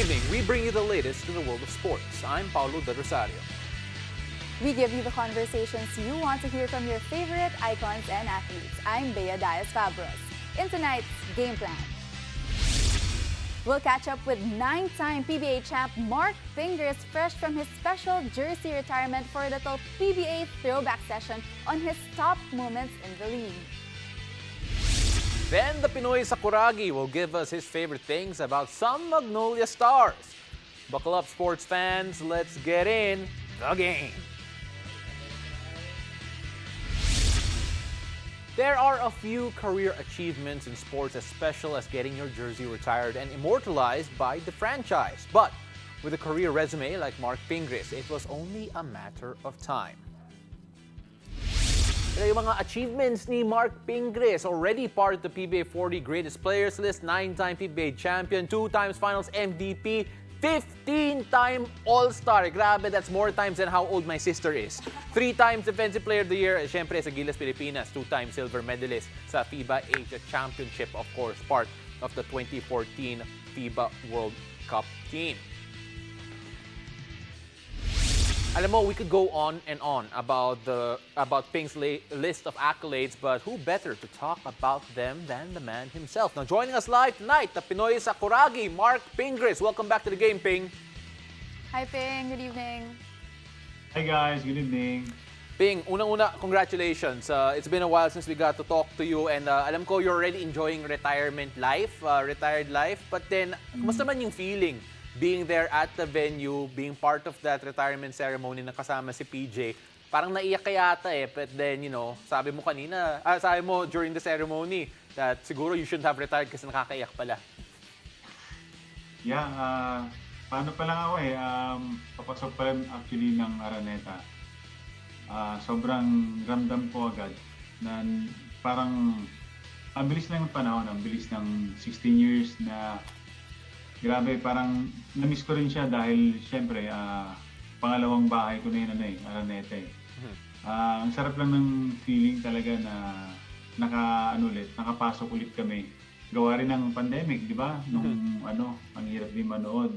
evening, we bring you the latest in the world of sports. I'm Paulo De Rosario. We give you the conversations you want to hear from your favorite icons and athletes. I'm Bea Diaz-Fabros. In tonight's Game Plan, we'll catch up with 9-time PBA champ Marc Pingris, fresh from his special jersey retirement for a little PBA throwback session on his top moments in the league. Then the Pinoy Sakuragi will give us his favorite things about some Magnolia stars. Buckle up, sports fans. Let's get in the game. There are a few career achievements in sports as special as getting your jersey retired and immortalized by the franchise. But with a career resume like Marc Pingris, it was only a matter of time. Pero yung mga achievements ni Marc Pingris, already part of the PBA 40 greatest players list, 9-time PBA champion, 2 times finals MVP, 15-time All-Star. Grabe, that's more times than how old my sister is. 3 times Defensive Player of the Year, syempre sa Gilas Pilipinas, 2-time silver medalist sa FIBA Asia Championship, of course, part of the 2014 FIBA World Cup team. Alam mo, we could go on and on about Ping's list of accolades, but who better to talk about them than the man himself? Now, joining us live tonight, the Pinoy Sakuragi, Marc Pingris. Welcome back to the game, Ping. Hi, Ping. Good evening. Hi guys, good evening. Ping, unang-una, congratulations. It's been a while since we got to talk to you, and alam ko you're already enjoying retirement life, retired life. But then, kumusta man yung feeling being there at the venue, being part of that retirement ceremony na kasama si PJ? Parang naiyak ka yata eh. But then, you know, sabi mo during the ceremony that siguro you shouldn't have retired kasi nakakaiyak pala. Yeah, paano pa lang ako eh, papasok pa lang actually ng Araneta. Sobrang ramdam ko agad na parang ang bilis lang ng panahon, ang bilis ng 16 years na grabe, parang na-miss ko rin siya dahil syempre pangalawang bahay ko na yun Araneta eh. Ang sarap lang ng feeling talaga na nakapasok ulit kami. Gawa rin ng pandemic, di ba? Nung ang hirap din manood.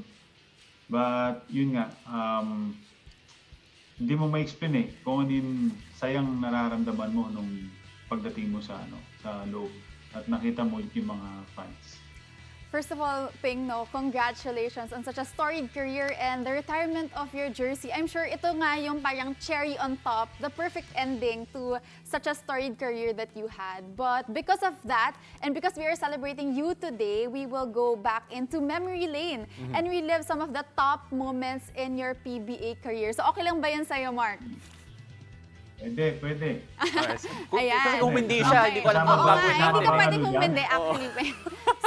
But yun nga, hindi mo ma-explain eh kung ano yung sayang nararamdaman mo nung pagdating mo sa loob at nakita mo yung mga fans. First of all, Ping, congratulations on such a storied career and the retirement of your jersey. I'm sure ito nga yung parang cherry on top, the perfect ending to such a storied career that you had. But because of that, and because we are celebrating you today, we will go back into memory lane and relive some of the top moments in your PBA career. So okay lang ba yan sa'yo, Marc? Pwede. Ayan. Kasi kung hindi siya, hindi ko alam kung gagawin natin. Hindi ka pwede kung hindi, actually.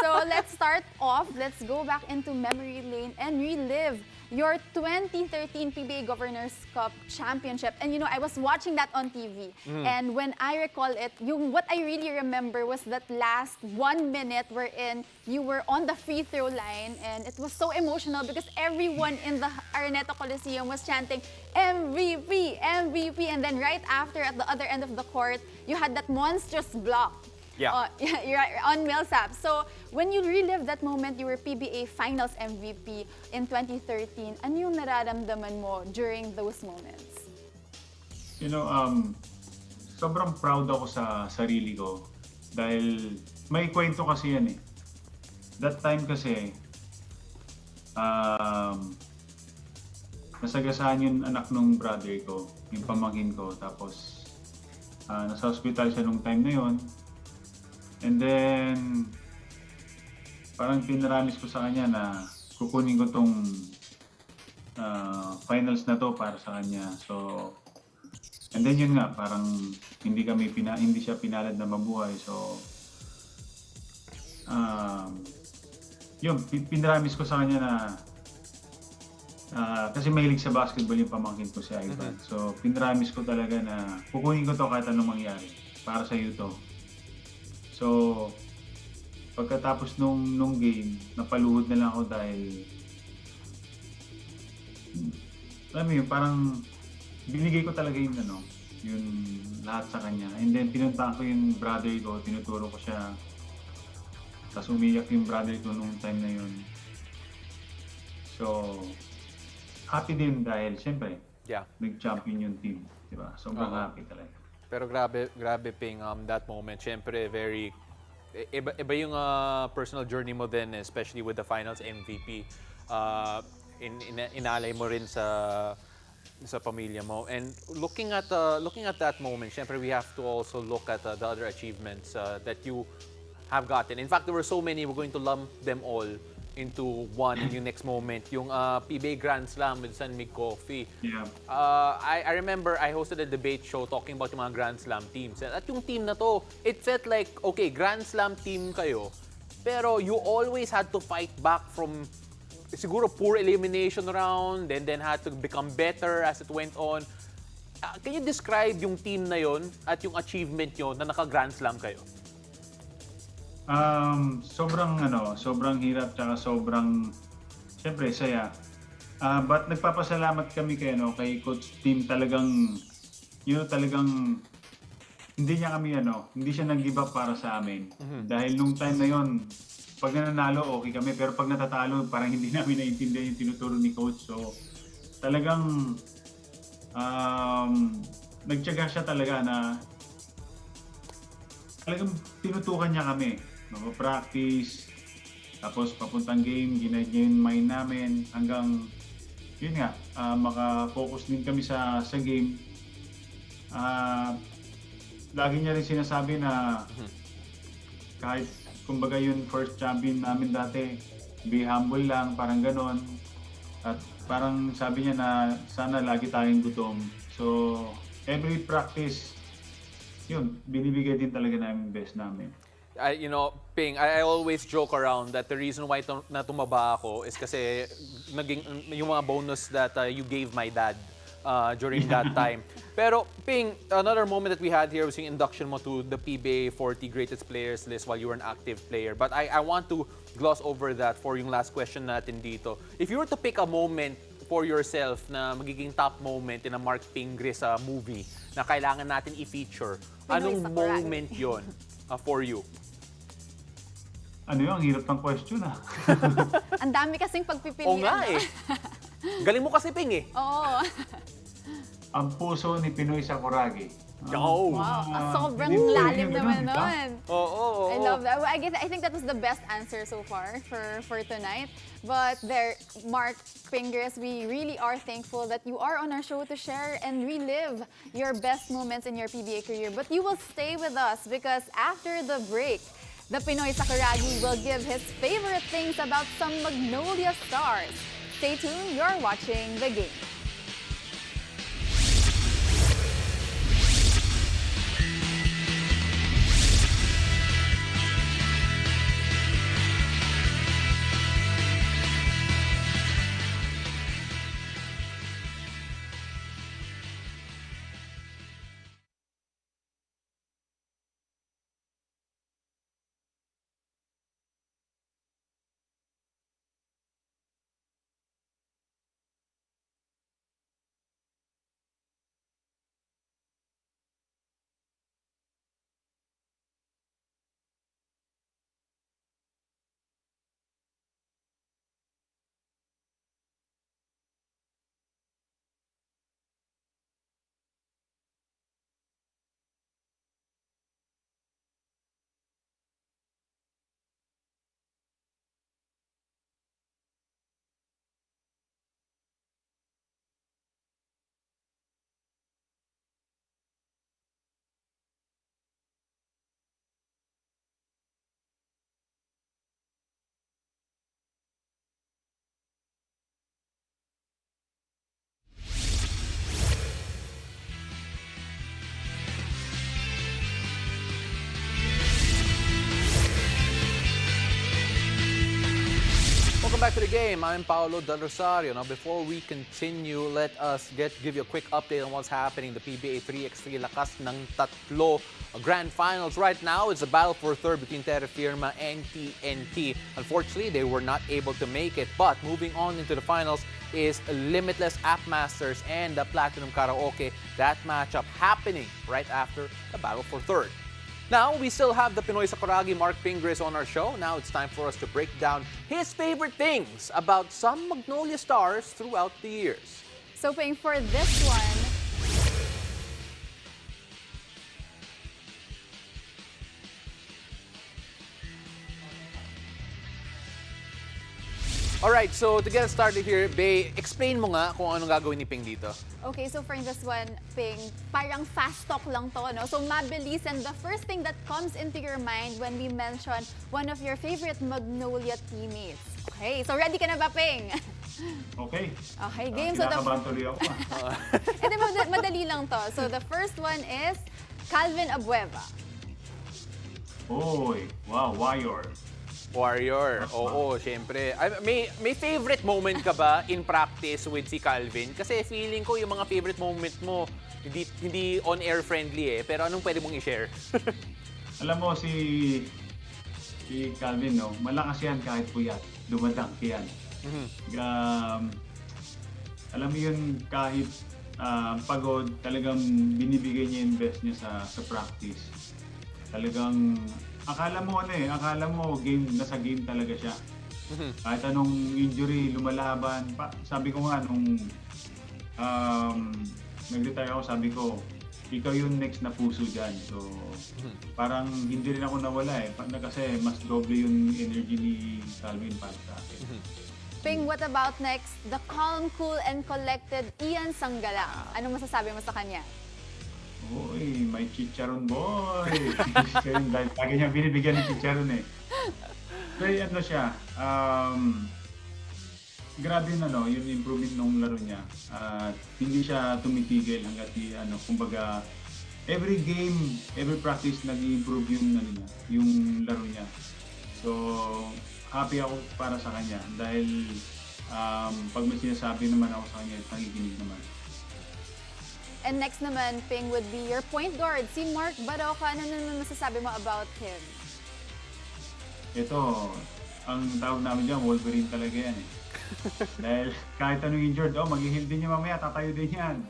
So let's start off. Let's go back into memory lane and relive your 2013 PBA Governors Cup Championship. And you know, I was watching that on TV. And when I recall it, what I really remember was that last 1 minute wherein you were on the free throw line. And it was so emotional because everyone in the Araneta Coliseum was chanting, MVP, MVP. And then right after, at the other end of the court, you had that monstrous block. Yeah. You're on Millsap. So when you relive that moment, you were PBA Finals MVP in 2013. Ano yung nararamdaman mo during those moments? You know, sobrang proud ako sa sarili ko dahil may kwento kasi yan eh. That time kasi, nasagasaan yung anak ng brother ko, yung pamangkin ko. Tapos, nasa hospital siya nung time na yon. And then, parang pinaramis ko sa kanya na kukunin ko tong finals na to para sa kanya. So, and then yun nga, parang hindi siya pinalad na mabuhay. So, yun, pinaramis ko sa kanya na kasi mahilig sa basketball yung pamangkin ko si Ivan. So, pinaramis ko talaga na kukunin ko to kahit anong mangyari para sa iyo to. So, pagkatapos nung game, napaluhod na lang ako dahil alam mo yun, parang binigay ko talaga yung lahat sa kanya. And then pinuntahan ko yung brother ko, tinuturo ko siya. Tapos umiyak yung brother ko nung time na yun. So, happy din dahil siyempre, Yeah. nag-champion yung team. Diba? Sobrang happy talaga. Pero grabe Ping, that moment, syempre iba yung personal journey mo din, especially with the finals MVP. Inalay mo rin sa pamilya mo. And looking at that moment, syempre we have to also look at the other achievements that you have gotten. In fact, there were so many, we're going to lump them all into one in yung next moment. Yung PBA Grand Slam with San Mig Coffee. Yeah. I remember I hosted a debate show talking about yung mga Grand Slam teams. At yung team na to, it felt like, okay, Grand Slam team kayo, pero you always had to fight back from siguro poor elimination round, then had to become better as it went on. Can you describe yung team na yon at yung achievement nyo na naka-Grand Slam kayo? Sobrang hirap tsaka sobrang siyempre saya. But nagpapasalamat kami kay Coach Tim, talagang talagang hindi siya nag-give up para sa amin. Dahil nung time na yon, pag nananalo okay kami, pero pag natatalo parang hindi namin naiintindihan yung tinuturo ni Coach. So talagang nagtiyaga siya talaga na talagang tinutukan niya kami. Mag-practice, tapos papuntang game, ginagyan mind namin hanggang yun nga, maka-focus din kami sa game. Lagi niya rin sinasabi na kahit kumbaga yung first champion namin dati, be humble lang, parang ganon. At parang sabi niya na sana lagi tayong gutom. So every practice, yun, binibigay din talaga namin best namin. Ping, I always joke around that the reason why na tumaba ako is kasi naging yung mga bonus that you gave my dad during that time. Pero Ping, another moment that we had here was yung induction mo to the PBA 40 Greatest Players list while you were an active player. But I want to gloss over that for yung last question natin dito. If you were to pick a moment for yourself na magiging top moment in a Marc Pingris movie na kailangan natin i-feature, Pinoy anong Sakuragi. moment yon for you? Ang hirap ng question Ang dami kasing pagpipilian. Oo nga eh. Galing mo kasi Ping eh. Oo. Ang puso ni Pinoy Sakuragi. Wow. Sobrang Hindi po, lalim hindi naman ganun, di ba? nun. Oo. I love that. Well, I think that was the best answer so far for tonight. But there, Marc Pingris, we really are thankful that you are on our show to share and relive your best moments in your PBA career. But you will stay with us because after the break, the Pinoy Sakuragi will give his favorite things about some Magnolia stars. Stay tuned, you're watching The Game. Welcome back to the game. I'm Paolo Del Rosario. Now, before we continue, let us give you a quick update on what's happening. The PBA 3x3 lakas ng tatlo grand finals. Right now, it's a battle for third between Terra Firma and TNT. Unfortunately, they were not able to make it. But moving on into the finals is Limitless App Masters and the Platinum Karaoke. That matchup happening right after the battle for third. Now, we still have the Pinoy Sakuragi Marc Pingris on our show. Now it's time for us to break down his favorite things about some Magnolia stars throughout the years. So paying for this one, Alright, so to get us started here, Bay, explain mo nga kung anong gagawin ni Ping dito. okay, so for this one, Ping, parang fast talk lang to, no? So mabilis, and the first thing that comes into your mind when we mention one of your favorite Magnolia teammates. Okay, so ready ka na ba, Ping? Okay. Okay, game. So Kinakabahan tuloy ako. ito, madali lang to. So the first one is Calvin Abueva. Oy, wow, warrior. Warrior. Oo, syempre. May favorite moment ka ba in practice with si Calvin? Kasi feeling ko yung mga favorite moment mo, hindi on-air friendly eh. Pero anong pwede mong i-share? Alam mo, si Calvin, no, malakas yan kahit puyat. Dumadang yan. Alam mo yun, kahit pagod, talagang binibigay niya yung best niya sa practice. Talagang, akala mo nasa game talaga siya. Kahit anong injury, lumalaban. Sabi ko nga, nung nag-retire ako, sabi ko, ikaw yung next na puso dyan. So, parang hindi rin ako nawala eh. Kasi mas doble yung energy ni Calvin para sa akin. Ping, what about next? The calm, cool, and collected Ian Sanggala. Anong masasabi mo sa kanya? Uy, may chicharon boy! Dahil lagi niya binibigyan ng chicharon eh. Pero ano siya, grabe na yung improvement ng laro niya. Hindi siya tumitigil hanggat kumbaga, every game, every practice nag-improve yung laro niya. So, happy ako para sa kanya dahil pag may sinasabi naman ako sa kanya, nakikinig naman. And next naman, Ping, would be your point guard, si Marc Baroka. Ano naman masasabi mo about him? Ito, ang tawag namin dyan, Wolverine talaga yan eh. Dahil kahit anong injured, mag-heal din niya mamaya, tatayo din yan.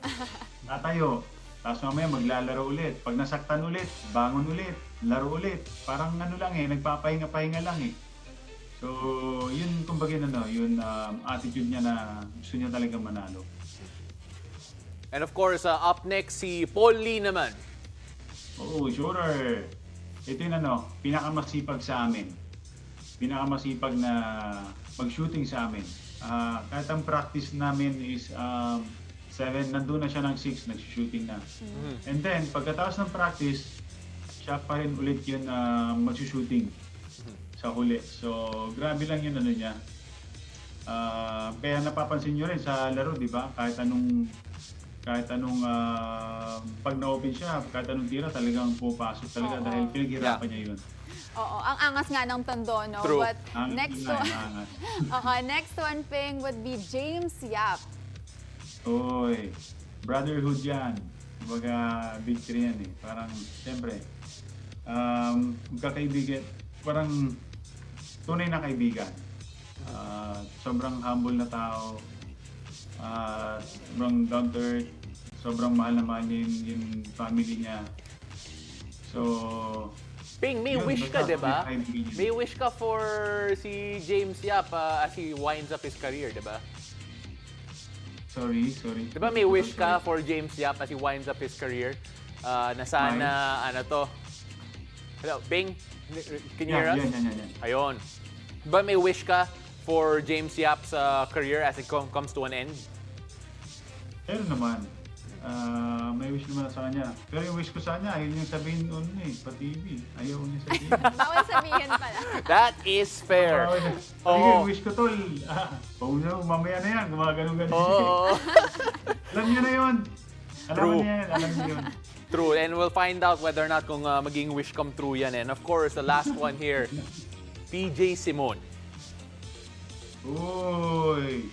Tatayo. Tapos mamaya maglalaro ulit. Pag nasaktan ulit, bangon ulit, laro ulit. Parang lang eh, nagpapahinga-pahinga lang eh. So, yun kumbaga yun attitude niya na gusto niya talaga manalo. And of course, up next, si Paul Lee naman. Oo, sure. Ito yung pinakamasipag sa amin. Pinakamasipag na mag-shooting sa amin. Kahit ang practice namin is 7, nandun na siya ng 6, nag-shooting na. And then, pagkatapos ng practice, siya pa rin ulit yun mag-shooting sa huli. So, grabe lang yun niya. Kaya napapansin nyo rin sa laro, di ba? Kahit anong pag na-open siya, kahit anong tira talagang pupasok talaga dahil pinaghirapan niya yun. Oo, ang angas nga ng tondo, no? True. But next one, Ping, would be James Yap. Oy, brotherhood yan. Kumbaga, victory yan eh. Parang, siyempre, magkakaibigan, parang tunay na kaibigan. Sobrang humble na tao. Sobrang down to earth, sobrang mahal na mahal yung family niya. So, Ping, may wish ka, di ba? May wish ka for si James Yap as he winds up his career, di ba? Sorry. Di ba may wish ka for James Yap as he winds up his career? Na sana, Hello, Ping? Can you hear us? Yan. Ayun. Di ba may wish ka for James Yap's career as it comes to an end? Pero naman, may wish naman sa kanya. Pero yung wish ko sa kanya, ayaw niyang sabihin pa TV. Ayaw niya sabihin. Bawal sabihin pala. That is fair. Yung wish ko tol, mamaya na yan, gumagano-gano. Alam niyo na yun. Alam niyo yun. True, and we'll find out whether or not kung maging wish come true yan. And of course, the last one here, PJ Simon. Uy!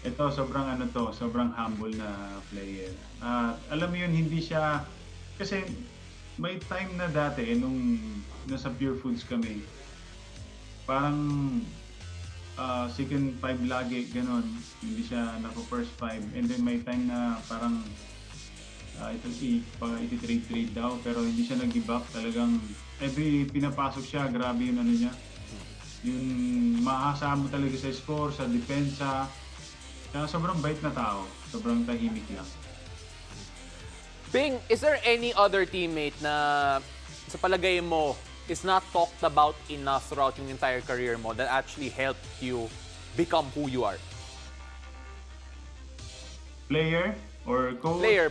Ito, sobrang humble na player. Alam mo yun, hindi siya, kasi may time na dati, nung nasa Pure Foods kami, parang second 5 lagi, ganon. Hindi siya nako first 5. And then may time na parang iti-trade daw, pero hindi siya nag-give up. Talagang every pinapasok siya, grabe yung ano niya. Yung maaasahan mo talaga sa score, sa depensa. Kaya sobrang bait na tao, sobrang tahimik lang. Ping, is there any other teammate na sa palagay mo is not talked about enough throughout yung entire career mo that actually helped you become who you are? Player or coach? Player.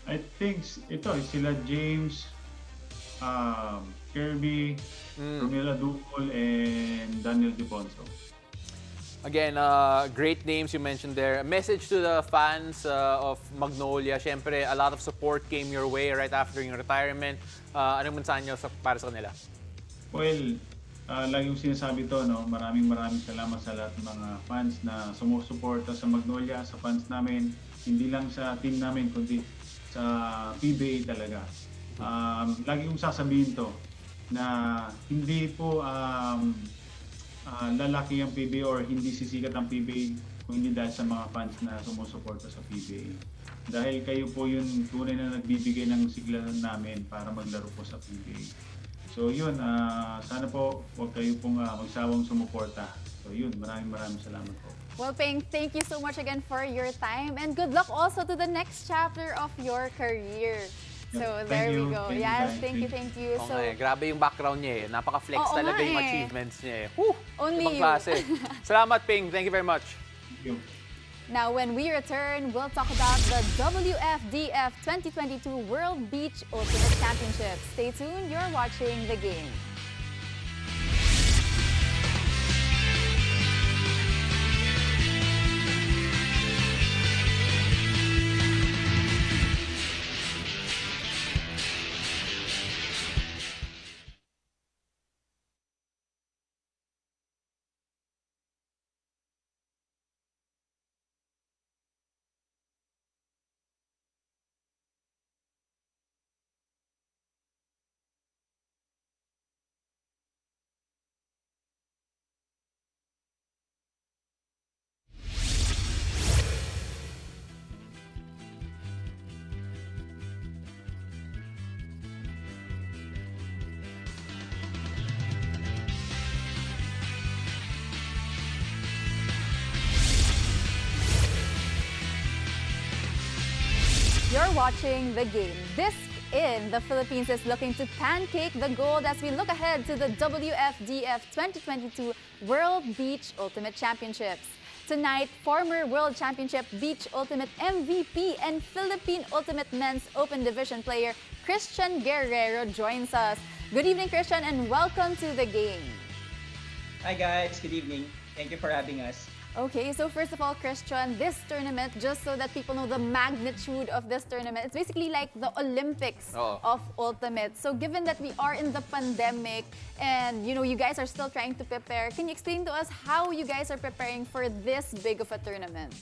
I think ito, sila James, Kirby, Romela Ducol, and Daniel Deponso. Again, great names you mentioned there. A message to the fans of Magnolia. Siyempre, a lot of support came your way right after your retirement. Anong mensahe nyo para sa kanila? Well, lagi yung sinasabi to, no? Maraming salamat sa lahat ng mga fans na sumusuporta sa Magnolia, sa fans namin. Hindi lang sa team namin, kundi sa PBA talaga. Lagi yung sasabihin to, na hindi po lalaki ang PBA or hindi sisikat ang PBA kung hindi dahil sa mga fans na sumusuporta sa PBA. Dahil kayo po yung tunay na nagbibigay ng siglalan namin para maglaro po sa PBA. So yun, sana po huwag kayo pong magsawang sumuporta. So yun, maraming salamat po. Well, Ping, thank you so much again for your time and good luck also to the next chapter of your career. So there we go. Yes, thank you. So, grabe yung background niya eh. Napaka-flex talaga yung achievements niya eh. Whew! Only Ibang you. klase. Salamat, Ping. Thank you very much. Thank you. Now, when we return, we'll talk about the WFDF 2022 World Beach Ultimate Championship. Stay tuned. You're watching The Game. You're watching The Game. This in the Philippines is looking to pancake the gold as we look ahead to the WFDF 2022 World Beach Ultimate Championships. Tonight, former World Championship Beach Ultimate MVP and Philippine Ultimate Men's Open Division player Christian Guerrero joins us. Good evening, Christian, and welcome to The Game. Hi guys, good evening. Thank you for having us. Okay, so first of all, Christian, this tournament, just so that people know the magnitude of this tournament, it's basically like the Olympics of Ultimate. So given that we are in the pandemic and, you guys are still trying to prepare, can you explain to us how you guys are preparing for this big of a tournament?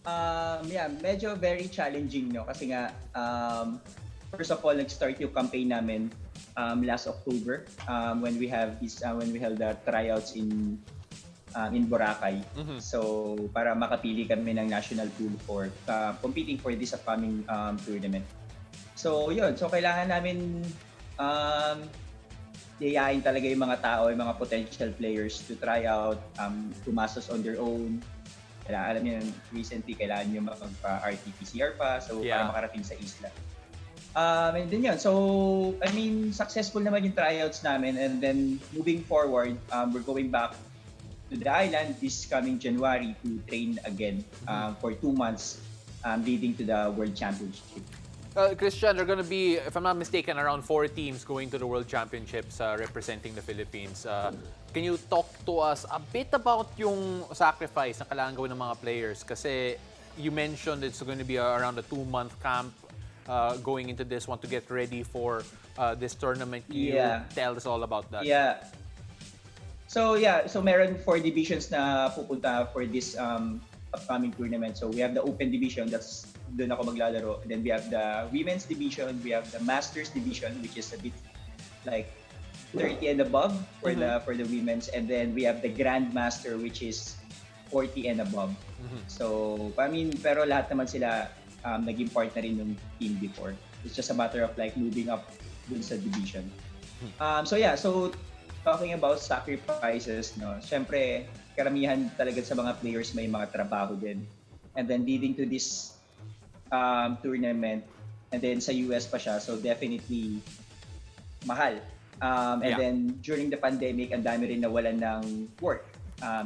Medyo very challenging, no? Kasi nga, first of all, nag-start yung campaign namin last October when we held the tryouts in Boracay. Mm-hmm. So, para makapili kami ng national pool for competing for this upcoming tournament. So, yun. So, kailangan namin yayain talaga yung mga tao, yung mga potential players to try out, tumastos on their own. Kailangan, alam niyo, recently, kailangan nyo magpa-RT-PCR pa. So, para makarating sa isla. And then yun. So, successful naman yung tryouts namin. And then, moving forward, we're going back to the island this coming January to train again for 2 months leading to the World Championship. Christian, there are going to be, if I'm not mistaken, around 4 teams going to the World Championships representing the Philippines. Can you talk to us a bit about yung sacrifice na kailangan gawin ng mga players? Kasi you mentioned it's going to be around a 2-month camp going into this, want to get ready for this tournament. Can you tell us all about that? Yeah. So meron 4 divisions na pupunta for this upcoming tournament. So we have the Open Division, that's doon ako maglalaro. And then we have the Women's Division, we have the Masters Division, which is a bit like 30 and above for the women's. And then we have the Grandmaster, which is 40 and above. So, I mean, pero lahat naman sila naging part na rin ng team before. It's just a matter of like moving up dun sa division. So talking about sacrifices, no, syempre, karamihan talaga sa mga players may mga trabaho din. And then leading to this tournament, and then sa US pa siya, so definitely mahal. And then during the pandemic, ang dami rin nawalan ng work,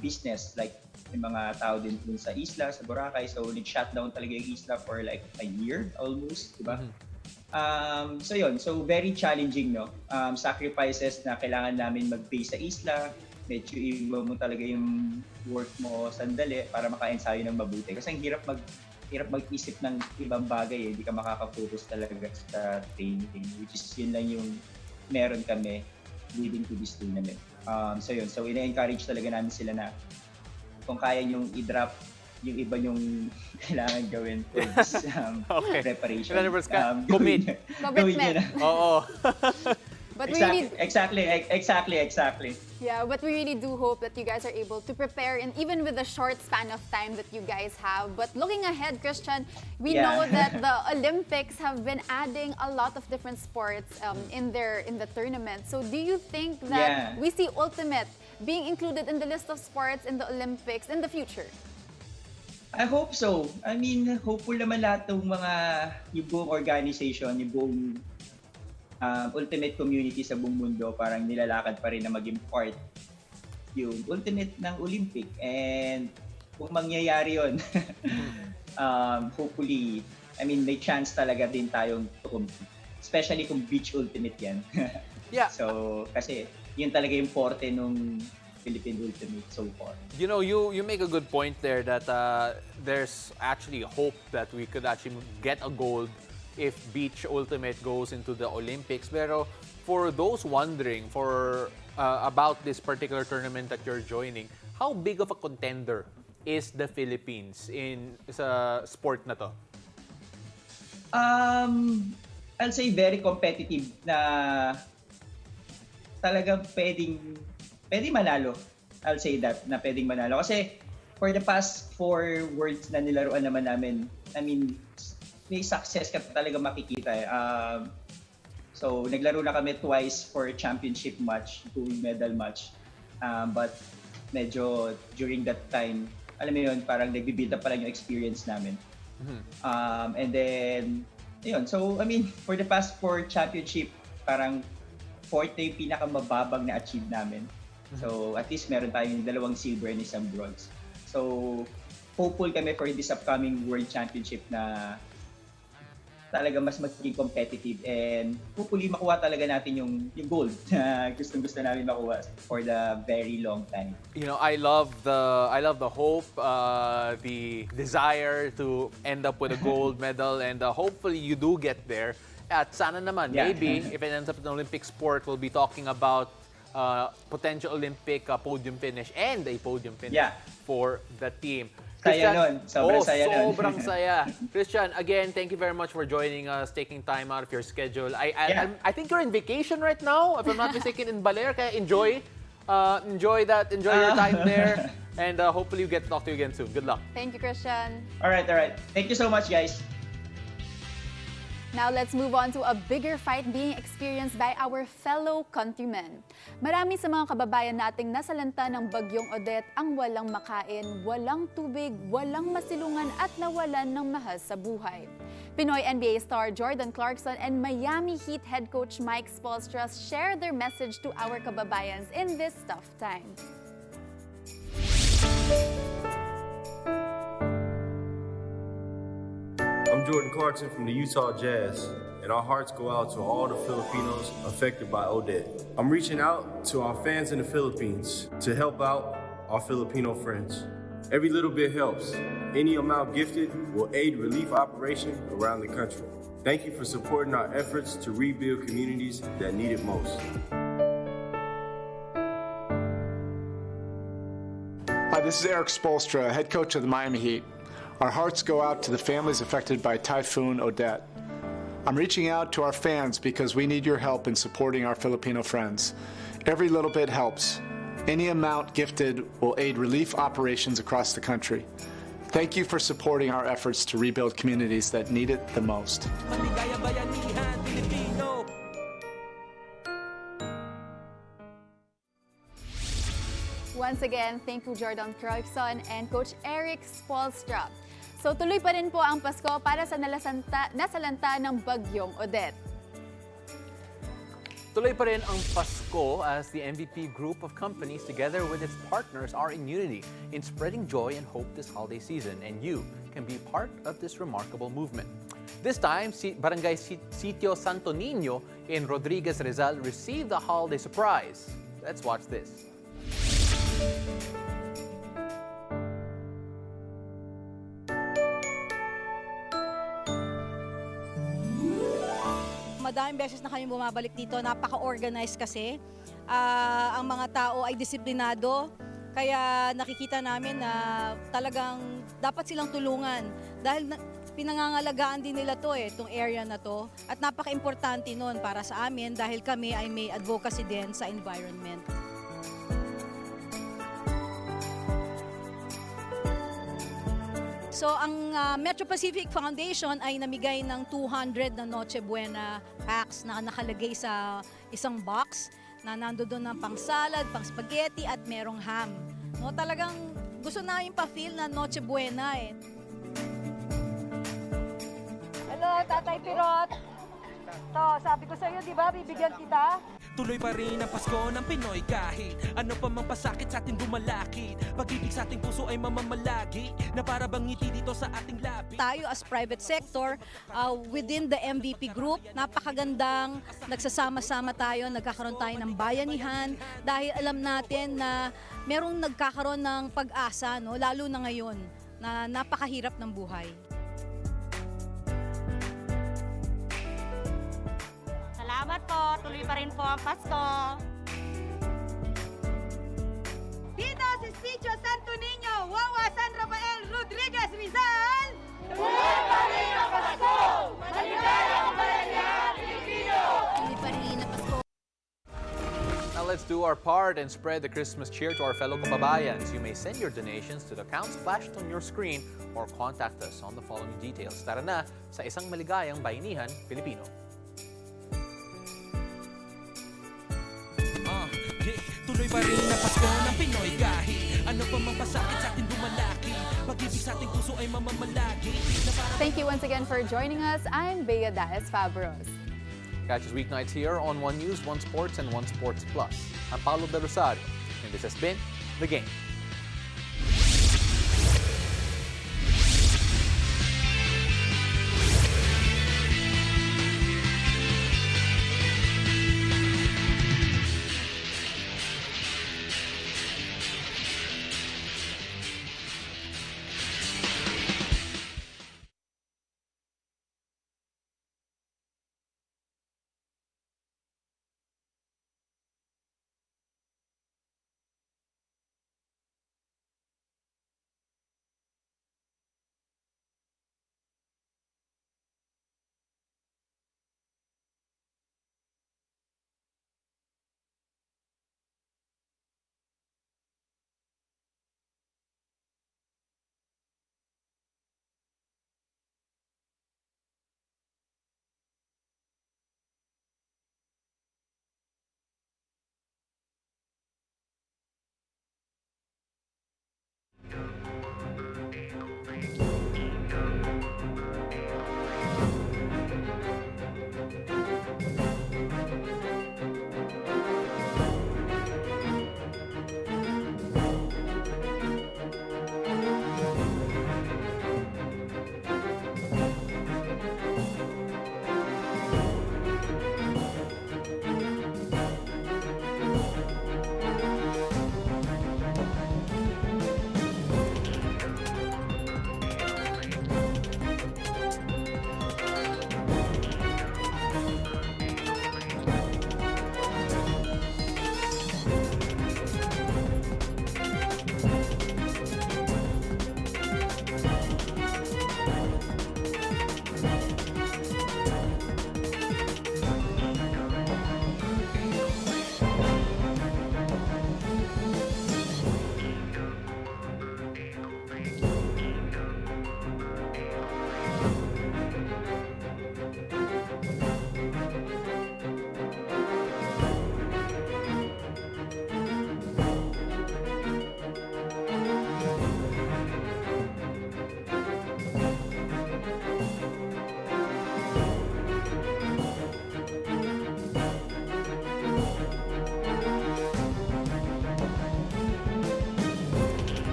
business, like may mga tao din dun sa isla, sa Boracay, so nag-shutdown talaga yung isla for like a year almost, diba? So yun, so very challenging, no? Sacrifices na kailangan namin mag-base sa isla, medyo iba mo talaga yung work mo sandali para maka-ensayo ng mabuti. Kasi ang hirap mag-isip ng ibang bagay, hindi ka makaka-focus talaga sa training, which is yun lang yung meron kami leading to this tournament. So yun, so ina-encourage talaga namin sila na kung kaya yung i-drop yung iba yung kailangan gawin for this preparation. In other words, commit. Commitment. Oo. But exactly. Yeah, but we really do hope that you guys are able to prepare, and even with the short span of time that you guys have. But looking ahead, Christian, we know that the Olympics have been adding a lot of different sports in the tournament. So do you think that we see Ultimate being included in the list of sports in the Olympics in the future? I hope so. I mean, hopeful naman lahat ng yung buong organization, yung buong ultimate community sa buong mundo, parang nilalakad pa rin na maging part yung ultimate ng Olympic. And kung mangyayari yun, hopefully, I mean, may chance talaga din tayong compete. Especially kung beach ultimate yan. So, kasi yun talaga yung forte nung Philippine Ultimate so far. You know, you make a good point there that there's actually hope that we could actually get a gold if beach ultimate goes into the Olympics. Pero for those wondering about this particular tournament that you're joining, how big of a contender is the Philippines sa sport na to? I'll say very competitive na talagang pwedeng manalo. I'll say that, na pwedeng manalo. Kasi for the past 4 worlds na nilaruan naman namin, I mean, may success ka talaga makikita. So, naglaro na kami twice for championship match, gold medal match. But medyo during that time, alam mo yun, parang nagbibuild up pa lang yung experience namin. And then, yun. So, I mean, for the past 4 championship, parang 4th na yung pinakamababang na-achieve namin. So, at least meron tayong 2 silver and 1 bronze. So, hopeful kami for this upcoming World Championship na talaga mas magiging competitive, and hopefully makuha talaga natin yung gold na gustong-gusto namin makuha for the very long time. You know, I love the hope, the desire to end up with a gold medal, and hopefully you do get there. At sana naman, maybe if it ends up in an Olympic sport, we'll be talking about potential Olympic podium finish and a podium finish for the team. Saya nun. Sobrang saya. Christian, again, thank you very much for joining us, taking time out of your schedule. I think you're on vacation right now, if I'm not mistaken, in Baler. Kaya enjoy your time there, and hopefully we get to talk to you again soon. Good luck. Thank you, Christian. All right. Thank you so much, guys. Now let's move on to a bigger fight being experienced by our fellow countrymen. Marami sa mga kababayan nating nasalanta ng bagyong Odette ang walang makain, walang tubig, walang masilungan at nawalan ng mahal sa buhay. Pinoy NBA star Jordan Clarkson and Miami Heat head coach Mike Spoelstra share their message to our kababayans in this tough time. I'm Jordan Clarkson from the Utah Jazz, and our hearts go out to all the Filipinos affected by Odette. I'm reaching out to our fans in the Philippines to help out our Filipino friends. Every little bit helps. Any amount gifted will aid relief operations around the country. Thank you for supporting our efforts to rebuild communities that need it most. Hi, this is Eric Spoelstra, head coach of the Miami Heat. Our hearts go out to the families affected by Typhoon Odette. I'm reaching out to our fans because we need your help in supporting our Filipino friends. Every little bit helps. Any amount gifted will aid relief operations across the country. Thank you for supporting our efforts to rebuild communities that need it the most. Once again, thank you Jordan Clarkson and Coach Eric Spoelstra. So tuloy pa rin po ang Pasko para sa nasalanta ng bagyong Odette. Tuloy pa rin ang Pasko as the MVP group of companies together with its partners are in unity in spreading joy and hope this holiday season, and you can be part of this remarkable movement. This time, Barangay Sitio Santo Niño in Rodriguez Rizal received a holiday surprise. Let's watch this. Madaming beses na kami bumabalik dito, napaka-organized kasi. Ang mga tao ay disiplinado, kaya nakikita namin na talagang dapat silang tulungan. Dahil pinangangalagaan din nila to itong area na to. At napaka-importante nun para sa amin dahil kami ay may advocacy din sa environment. So ang Metro Pacific Foundation ay namigay ng 200 na Noche Buena packs na nakalagay sa isang box na nandoon ng pang salad, pang spaghetti at merong ham. No, talagang gusto namin pa-feel na Noche Buena eh. Hello, Tatay Pirot. To, sabi ko sa iyo, di ba, bibigyan kita? Tuloy pa rin ang Pasko ng Pinoy kahit ano pa mang pasakit sa ating dumalakit. Pag-ibig sa ating puso ay mamamalagi na para bang ngiti dito sa ating labi. Tayo as private sector, within the MVP group, napakagandang nagsasama-sama tayo, nagkakaroon tayo ng bayanihan dahil alam natin na merong nagkakaroon ng pag-asa, no? Lalo na ngayon na napakahirap ng buhay. Salamat po. Tuloy pa rin po ang Pasko. Dito sa Sitio Santo Niño, Wawa San Rafael Rodriguez Rizal. Tuloy pa rin ang Pasko! Maligayang Bayanihan Pilipino! Tuloy pa rin ang Pasko. Now let's do our part and spread the Christmas cheer to our fellow kababayans. You may send your donations to the accounts flashed on your screen or contact us on the following details. Tara na sa isang maligayang bayanihan Pilipino. Tuloy pa rin ang Pasko ng Pinoy kahit ano pa mang pasakit sa ating dumalaki. Pag-ibig sa ating puso ay mamamalagi. Thank you once again for joining us. I'm Bea Daes Fabros. Catch us weeknights here on One News, One Sports, and One Sports Plus. I'm Paulo Del Rosario, and this has been The Game.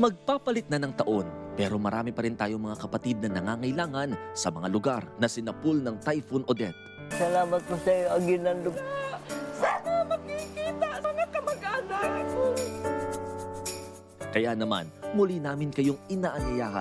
Magpapalit na ng taon, pero marami pa rin tayong mga kapatid na nangangailangan sa mga lugar na sinapul ng Typhoon Odette. Salamat po sa iyo, Aguinaldo. Sana makikita sa mga kamag-anak. Kaya naman, muli namin kayong inaanyayahan